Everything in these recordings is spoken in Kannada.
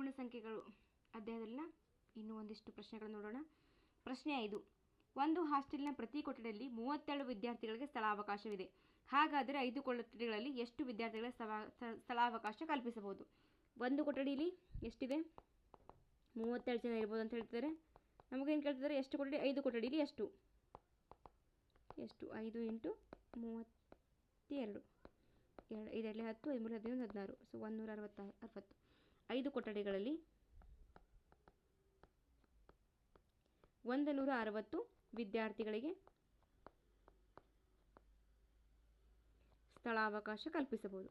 ಪೂರ್ಣ ಸಂಖ್ಯೆಗಳು ಅಧ್ಯಾಯದಲ್ಲಿನ ಇನ್ನೂ ಒಂದಿಷ್ಟು ಪ್ರಶ್ನೆಗಳನ್ನು ನೋಡೋಣ. ಪ್ರಶ್ನೆ 5. ಒಂದು ಹಾಸ್ಟೆಲ್ನ ಪ್ರತಿ ಕೊಠಡಿಯಲ್ಲಿ 32 ವಿದ್ಯಾರ್ಥಿಗಳಿಗೆ ಸ್ಥಳಾವಕಾಶವಿದೆ. ಹಾಗಾದರೆ 5 ಕೊಠಡಿಗಳಲ್ಲಿ ಎಷ್ಟು ವಿದ್ಯಾರ್ಥಿಗಳ ಸ್ಥಳಾವಕಾಶ ಕಲ್ಪಿಸಬಹುದು? ಒಂದು ಕೊಠಡಿಯಲ್ಲಿ ಎಷ್ಟಿದೆ? 32 ಜನ ಇರ್ಬೋದು ಅಂತ ಹೇಳ್ತಿದ್ದಾರೆ. ನಮಗೇನು ಕೇಳ್ತಿದ್ದಾರೆ? ಎಷ್ಟು ಕೊಠಡಿ? 5 ಕೊಠಡಿಯಲ್ಲಿ ಎಷ್ಟು? 5 × 32. 5 10, 13, 15, 16. ಸೊ 160. 5 ಕೊಠಡಿಗಳಲ್ಲಿ 160 ವಿದ್ಯಾರ್ಥಿಗಳಿಗೆ ಸ್ಥಳಾವಕಾಶ ಕಲ್ಪಿಸಬಹುದು.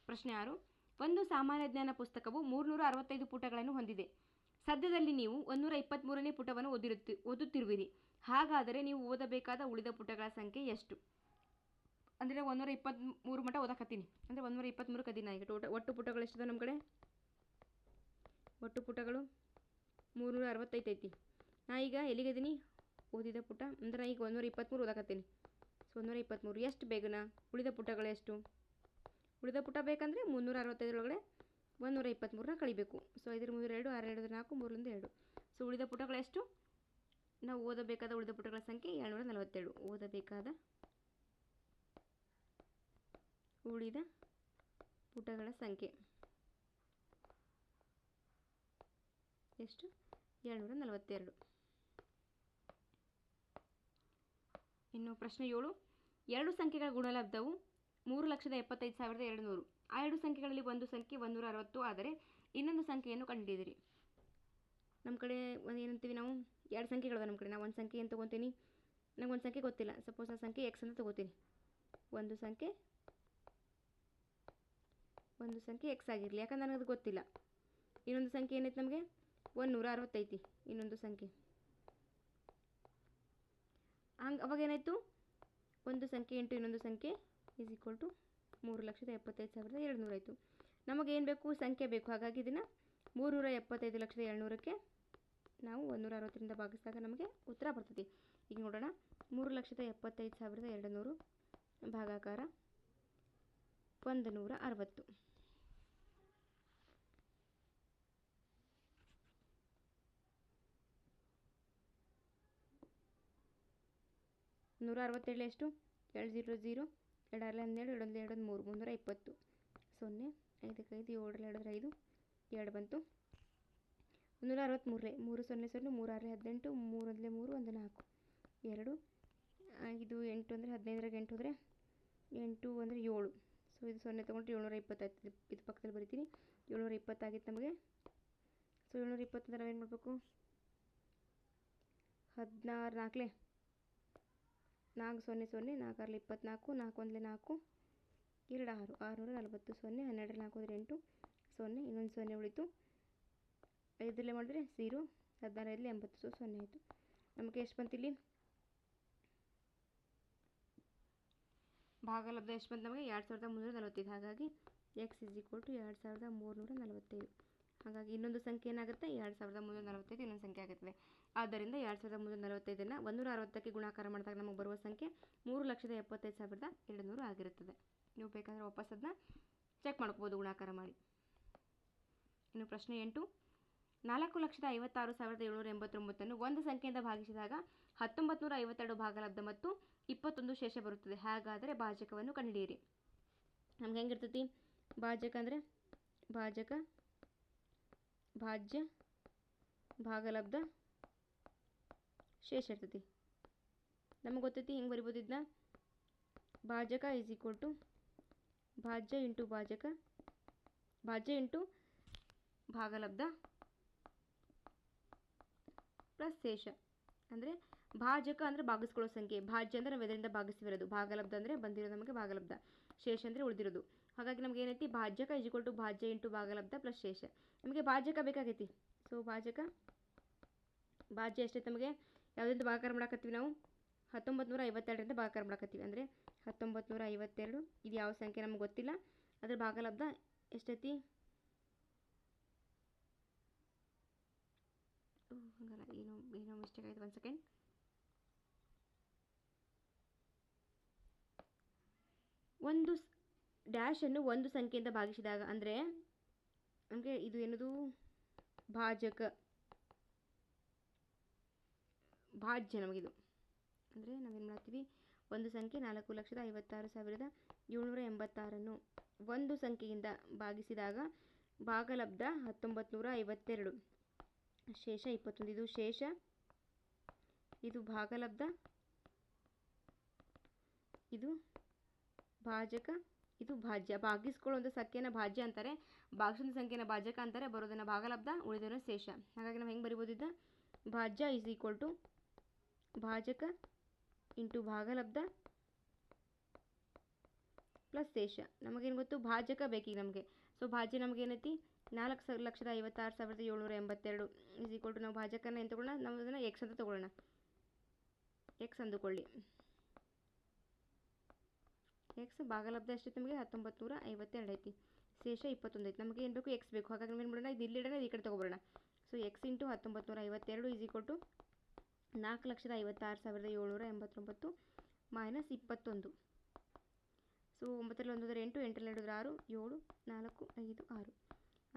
ಪ್ರಶ್ನೆ 6. ಒಂದು ಸಾಮಾನ್ಯ ಜ್ಞಾನ ಪುಸ್ತಕವು 365 ಪುಟಗಳನ್ನು ಹೊಂದಿದೆ. ಸದ್ಯದಲ್ಲಿ ನೀವು 123ನೇ ಪುಟವನ್ನು ಓದುತ್ತಿರುವಿರಿ. ಹಾಗಾದರೆ ನೀವು ಓದಬೇಕಾದ ಉಳಿದ ಪುಟಗಳ ಸಂಖ್ಯೆ ಎಷ್ಟು? ಅಂದರೆ 123 ಮಟ್ಟ ಓದಕತ್ತೀನಿ ಅಂದರೆ 123 ಕದಿನ. ಈಗ ಒಟ್ಟು ಪುಟಗಳು ಎಷ್ಟಿದೆ ನಮ್ಮ ಕಡೆ? ಒಟ್ಟು ಪುಟಗಳು 365 ಐತಿ. ನಾ ಈಗ ಎಲ್ಲಿಗಿದ್ದೀನಿ? ಓದಿದ ಪುಟ ಅಂದರೆ ನಾ ಈಗ 123 ಓದಕತ್ತೀನಿ. ಸೊ 123 ಎಷ್ಟು ಬೇಗನ? ಉಳಿದ ಪುಟಗಳು ಎಷ್ಟು? ಉಳಿದ ಪುಟ ಬೇಕಂದರೆ 365 ಒಳಗಡೆ 123ನ ಕಳಿಬೇಕು. ಸೊ 5 3 2 6 2 4 3 2. ಸೊ ಉಳಿದ ಪುಟಗಳು ಎಷ್ಟು? ನಾವು ಓದಬೇಕಾದ ಉಳಿದ ಪುಟಗಳ ಸಂಖ್ಯೆ 747. ಓದಬೇಕಾದ ಉಳಿದ ಪುಟಗಳ ಸಂಖ್ಯೆ ಎಷ್ಟು? 742. ಇನ್ನು ಪ್ರಶ್ನೆ 7. ಎರಡು ಸಂಖ್ಯೆಗಳ ಗುಣಲಬ್ಧವು 3,75,200. ಆ ಎರಡು ಸಂಖ್ಯೆಗಳಲ್ಲಿ ಒಂದು ಸಂಖ್ಯೆ 160 ಆದರೆ ಇನ್ನೊಂದು ಸಂಖ್ಯೆಯನ್ನು ಕಂಡುಹಿಡಿಯಿರಿ. ನಮ್ಮ ಕಡೆ ಏನಂತೀವಿ ನಾವು? ಎರಡು ಸಂಖ್ಯೆಗಳಿವೆ ನಮ್ಮ ಕಡೆ. ನಾವು ಒಂದು ಸಂಖ್ಯೆ ಏನು ತೊಗೊತೀನಿ? ನಂಗೆ ಒಂದು ಸಂಖ್ಯೆ ಗೊತ್ತಿಲ್ಲ. ಸಪೋಸ್ ಆ ಸಂಖ್ಯೆ ಎಕ್ಸ್ ಅಂತ ತೊಗೋತೀನಿ. ಒಂದು ಸಂಖ್ಯೆ ಎಕ್ಸ್ ಆಗಿರಲಿ, ಯಾಕಂದ್ರೆ ನನಗೆ ಅದು ಗೊತ್ತಿಲ್ಲ. ಇನ್ನೊಂದು ಸಂಖ್ಯೆ ಏನೈತೆ ನಮಗೆ? 160 ಐತಿ ಇನ್ನೊಂದು ಸಂಖ್ಯೆ. ಅವಾಗ ಏನಾಯಿತು? ಒಂದು ಸಂಖ್ಯೆ ಇಂಟು ಇನ್ನೊಂದು ಸಂಖ್ಯೆ ಈಸ್ ಈಕ್ವಲ್ ಟು 3,75,200 ಆಯಿತು. ನಮಗೇನು ಬೇಕು? ಸಂಖ್ಯೆ ಬೇಕು. ಹಾಗಾಗಿ ಇದನ್ನು 375,700ಕ್ಕೆ ನಾವು 160ರಿಂದ ಭಾಗಿಸಿದಾಗ ನಮಗೆ ಉತ್ತರ ಬರ್ತದೆ. ಈಗ ನೋಡೋಣ. 3,75,200 ಭಾಗಾಕಾರ 160. 167 ಎಷ್ಟು? 2 0 0 2 6 12 2 1 2 3 320. 0 5 5 7 2 5 2 ಬಂತು. 163 3 0 0 3 6 18 3 1 3 1 4 2 5 8 ಅಂದರೆ 15 8 ಹೋದರೆ 8 ಅಂದರೆ 7. ಸೊ ಇದು 0 ತೊಗೊಂಡ್ರೆ 720 ಆಯ್ತು. ಇದು ಪಕ್ಕದಲ್ಲಿ ಬರಿತೀನಿ. 720 ಆಗಿತ್ತು ನಮಗೆ. ಸೊ 720 ಅಂದರೆ ನಾವೇನು ಮಾಡಬೇಕು? 16 4 4 0 0 4 6 24 4 1 4 2 6 640. 0 12 4 ಹೋದರೆ 8 0 ಇನ್ನೊಂದು 0 ಉಳಿತು. 5 ಮಾಡಿದ್ರೆ 0 16 80. ಸೊ 0 ಆಯಿತು. ನಮಗೆ ಎಷ್ಟು ಬಂತು ಇಲ್ಲಿ? ಭಾಗಲಬ್ಧ ಎಷ್ಟು ಬಂತು ನಮಗೆ? 2345. ಹಾಗಾಗಿ ಎಕ್ಸ್ ಈಸ್ ಈಕ್ವಲ್ ಟು 2345. ಹಾಗಾಗಿ ಇನ್ನೊಂದು ಸಂಖ್ಯೆ ಏನಾಗುತ್ತೆ? 2345 ಇನ್ನೊಂದು ಸಂಖ್ಯೆ ಆಗುತ್ತದೆ. ಆದ್ದರಿಂದ 2345ನ್ನು 160ಕ್ಕೆ ಗುಣಾಕಾರ ಮಾಡಿದಾಗ ನಮಗೆ ಬರುವ ಸಂಖ್ಯೆ 3,75,200 ಆಗಿರುತ್ತದೆ. ನೀವು ಬೇಕಾದರೆ ವಾಪಸ್ ಅದನ್ನ ಚೆಕ್ ಮಾಡ್ಕೋಬೋದು ಗುಣಾಕಾರ ಮಾಡಿ. ಇನ್ನು ಪ್ರಶ್ನೆ 8. 4,56,789 ಒಂದು ಸಂಖ್ಯೆಯಿಂದ ಭಾಗಿಸಿದಾಗ 1952 ಭಾಗಲಬ್ಧ ಮತ್ತು 21 ಶೇಷ ಬರುತ್ತದೆ. ಹಾಗಾದರೆ ಭಾಜಕವನ್ನು ಕಂಡುಹಿಡಿಯಿರಿ. ನಮ್ಗೆ ಹೆಂಗಿರ್ತೈತಿ? ಭಾಜಕ ಅಂದರೆ ಭಾಜ್ಯ ಭಾಗಲಬ್ಧ ಶೇಷ ಇರ್ತೈತಿ. ನಮಗೆ ಗೊತ್ತೈತಿ ಹಿಂಗೆ ಬರಿಬೋದು ಇದನ್ನ. ಭಾಜಕ ಈಸ್ ಈಕ್ವಲ್ ಟು ಭಾಜ್ಯ ಇಂಟು ಭಾಗಲಬ್ಧ ಪ್ಲಸ್ ಶೇಷ. ಅಂದರೆ ಭಾಜಕ ಅಂದರೆ ಭಾಗಿಸ್ಕೊಳ್ಳೋ ಸಂಖ್ಯೆ, ಭಾಜ್ಯ ಅಂದರೆ ನಾವು ಇದರಿಂದ ಭಾಗಿಸಿರೋದು, ಭಾಗಲಬ್ಧ ಅಂದರೆ ಬಂದಿರೋದು ನಮಗೆ ಭಾಗಲಬ್ಧ, ಶೇಷ ಅಂದರೆ ಉಳಿದಿರೋದು. ಹಾಗಾಗಿ ನಮ್ಗೆ ಏನೈತಿ? ಭಾಜಕ ಈಸ್ ಈಕ್ವಲ್ ಟು ಭಾಜ್ಯ ಇಂಟು ಭಾಗಲಬ್ಧ ಪ್ಲಸ್ ಶೇಷ. ನಮಗೆ ಭಾಜಕ ಬೇಕಾಗೈತಿ. ಸೊ ಭಾಜ್ಯ ಎಷ್ಟೈತೆ ನಮಗೆ? ಯಾವುದರಿಂದ ಭಾಗಾಕಾರ ಮಾಡಾಕತ್ತೀವಿ ನಾವು? 1952ರಿಂದ ಭಾಗಾಕಾರ ಮಾಡಾಕತ್ತೀವಿ. ಅಂದರೆ 1952 ಇದು ಯಾವ ಸಂಖ್ಯೆ ನಮ್ಗೆ ಗೊತ್ತಿಲ್ಲ. ಅದ್ರ ಭಾಗಲಬ್ಧ ಎಷ್ಟೈತಿ? ಹಂಗಲ್ಲ, ಏನೋ ಮಿಸ್ಟೇಕ್ ಆಯ್ತು. 1 ಸೆಕೆಂಡ್. ಒಂದು ಡ್ಯಾಶನ್ನು ಒಂದು ಸಂಖ್ಯೆಯಿಂದ ಭಾಗಿಸಿದಾಗ ಅಂದರೆ ನಮಗೆ ಇದು ಏನದು ಭಾಜಕ ಭಾಜ್ಯ ನಮಗಿದು ಅಂದರೆ ನಾವೇನು ಮಾಡ್ತೀವಿ ಒಂದು ಸಂಖ್ಯೆ 4,56,786 ಒಂದು ಸಂಖ್ಯೆಯಿಂದ ಭಾಗಿಸಿದಾಗ ಭಾಗಲಬ್ಧ 1952 ಶೇಷ 21 ಇದು ಶೇಷ ಇದು ಭಾಗಲಬ್ಧ ಇದು ಭಾಜಕ ಇದು ಭಾಜ್ಯ ಭಾಗಿಸ್ಕೊಳ್ಳುವಂಥ ಸಂಖ್ಯೆನ ಭಾಜ್ಯ ಅಂತಾರೆ ಭಾಗಿಸಿದ ಸಂಖ್ಯೆನ ಭಾಜಕ ಅಂತಾರೆ ಬರೋದನ್ನು ಭಾಗಲಬ್ಧ ಉಳಿದೋದನ್ನು ಶೇಷ ಹಾಗಾಗಿ ನಾವು ಹೆಂಗೆ ಬರಿಬೋದು ಇದ್ದ ಭಾಜ್ಯ ಈಸ್ ಈಕ್ವಲ್ ಟು ಭಾಜಕ ಇಂಟು ಭಾಗಲಬ್ಧ ಪ್ಲಸ್ ಶೇಷ ನಮಗೇನು ಗೊತ್ತು ಭಾಜಕ ಬೇಕೀಗ ನಮಗೆ ಸೊ ಭಾಜ್ಯ ನಮಗೇನೈತಿ 4,56,782 ಈಸ್ ಈಕ್ವಲ್ ಟು ನಾವು ಭಾಜಕನ ಏನು ತೊಗೊಳ್ಳೋಣ ನಾವು ಅದನ್ನು ಎಕ್ಸ್ ಅಂತ ತೊಗೊಳ್ಳೋಣ ಎಕ್ಸ್ ಅಂದುಕೊಳ್ಳಿ ಎಕ್ಸ್ ಭಾಗಲಬ್ಧ ಎಷ್ಟೈತಿ ನಮಗೆ 1952 ಐತಿ ಶೇಷ 21 ಐತಿ ನಮಗೆ ಏನು ಬೇಕು ಎಕ್ಸ್ ಬೇಕು ಹಾಗಾಗಿ ನಾವು ಏನು ಮಾಡೋಣ ಇದು ಇಲ್ಲಿ ಇಡೋಣ ಈ ಕಡೆ ತೊಗೊಬರೋಣ so x into 1952 is equal to 4,56,789 minus 21 so 9 1 8 8 2 6 7 4 5 6 4 5 6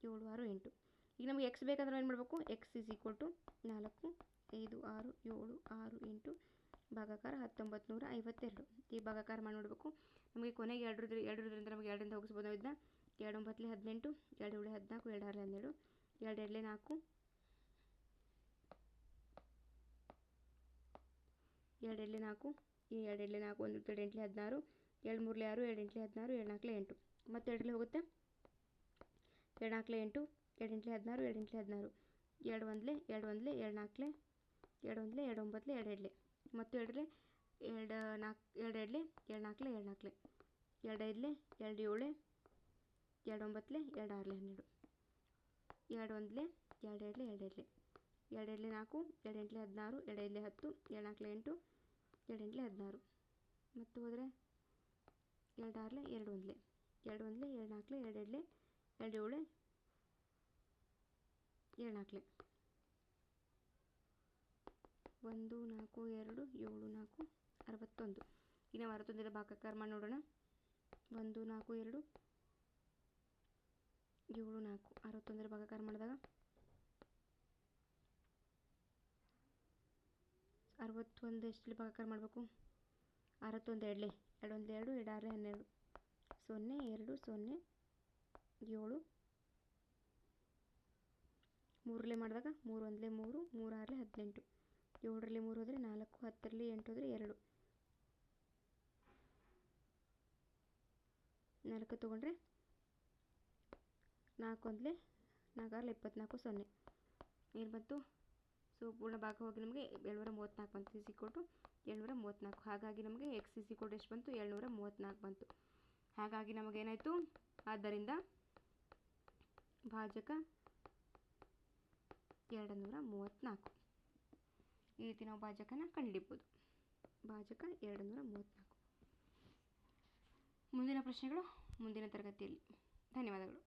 7 6 8 ಈಗ ನಮಗೆ ಎಕ್ಸ್ ಬೇಕಂದ್ರೆ ಏನು ಮಾಡಬೇಕು ಎಕ್ಸ್ ಈಸ್ ಈಕ್ವಲ್ ಟು 4 5 6 7 6 8 ಭಾಗಾಕಾರ 1952 ಈ ಭಾಗಾಕಾರ ಮಾಡಿ ನೋಡಬೇಕು ನಮಗೆ ಕೊನೆಗೆ ಎರಡರಿಂದ ನಮಗೆ ಎರಡರಿಂದ ಹೋಗಿಸ್ಬೋದು ನಾವು ಇದನ್ನ 2 9 18 2 7 14 2 6 12 2 2 4 2 4 ಈ 2 4 1 2 8 16 2 3 6 2 8 16 2 4 8 ಮತ್ತು 2 ಹೋಗುತ್ತೆ 2 4 8 2 8 16 2 8 16 2 1 2 1 2 4 2 1 2 9 2 2 ಮತ್ತು 2 2 4 2 2 2 4 2 4 2 5 2 7 2 9 2 6 12 2 1 2 2 2 2 2 4 2 8 16 2 5 10 2 4 8 2 8 16 ಮತ್ತು ಹೋದರೆ 2 6 2 1 2 1 2 4 2 2 2 7 2 4 1 4 2 7 4 61 ಈಗ ನಾವು 61 ಭಾಗಾಕಾರ ಮಾಡಿ ನೋಡೋಣ 1 4 2 7 4 61 ಭಾಗಾಕಾರ ಮಾಡಿದಾಗ 61 ಎಷ್ಟಲ್ಲಿ ಭಾಗಾಕಾರ ಮಾಡಬೇಕು 61 ಎರಡಲೆ 2 1 2 2 6 12 0 2 0 7 3ರಲ್ಲಿ ಮಾಡಿದಾಗ 3 1 3 3 6 18 7ರಲ್ಲಿ 3 ಹೋದರೆ 4 10ರಲ್ಲಿ 8 ಹೋದರೆ 2 4 ತೊಗೊಂಡ್ರೆ 4 1 4 6 24 0 ಏನು ಬಂತು ಸೊ ಪೂರ್ಣ ಭಾಗ ಹೋಗಿ ನಮಗೆ 734 ಬಂತು ಇಸ್ ಈಕ್ವಲ್ ಟು 734 ಹಾಗಾಗಿ ನಮಗೆ ಎಕ್ಸ್ ಇಸ್ ಈಕ್ವಲ್ ಟು ಎಷ್ಟು ಬಂತು 734 ಬಂತು ಹಾಗಾಗಿ ನಮಗೇನಾಯಿತು ಆದ್ದರಿಂದ ಭಾಜಕ 234 ಈ ರೀತಿ ನಾವು ಭಾಜಕನ ಕಂಡುಹಿಡಿಬೋದು ಭಾಜಕ 234 ಮುಂದಿನ ಪ್ರಶ್ನೆಗಳು ಮುಂದಿನ ತರಗತಿಯಲ್ಲಿ ಧನ್ಯವಾದಗಳು.